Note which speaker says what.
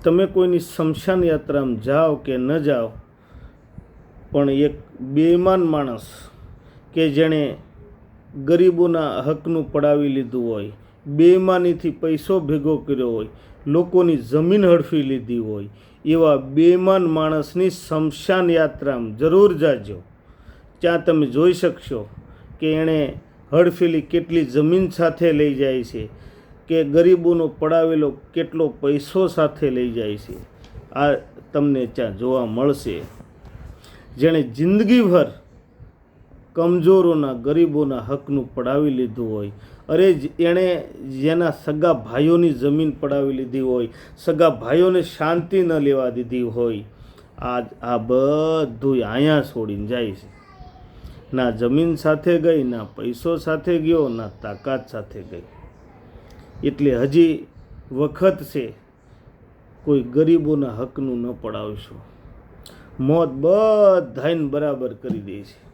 Speaker 1: તમે કોઈની સ્મશાન યાત્રામાં જાઓ કે ન જાઓ, પણ એક બેઈમાન માણસ કે જેણે ગરીબોના હકનું પડાવી લીધું હોય, બેઈમાનીથી પૈસો ભેગો કર્યો હોય, લોકોની જમીન હડફી લીધી હોય, એવા બેઈમાન માણસની સ્મશાન યાત્રામાં જરૂર જાજો. ત્યાં તમે જોઈ શકશો કે એણે હડફેલી કેટલી જમીન સાથે લઈ જાય છે, કે ગરીબોનો પડાવેલો કેટલો પૈસો સાથે લઈ જાય છે. આ તમને ત્યાં જોવા મળશે. જેણે જિંદગીભર કમજોરોના ગરીબોના હકનું પડાવી લીધું હોય, અરે એણે જેના સગા ભાઈઓની જમીન પડાવી લીધી હોય, સગા ભાઈઓને શાંતિ ન લેવા દીધી હોય, આ બધું અહીંયા છોડીને જાય છે. ના જમીન સાથે ગઈ, ના પૈસો સાથે ગયો, ના તાકાત સાથે ગઈ. એટલે હજી વખત છે, કોઈ ગરીબોના હકનું ન પડાવશો. મોત બધાને બરાબર કરી દે છે.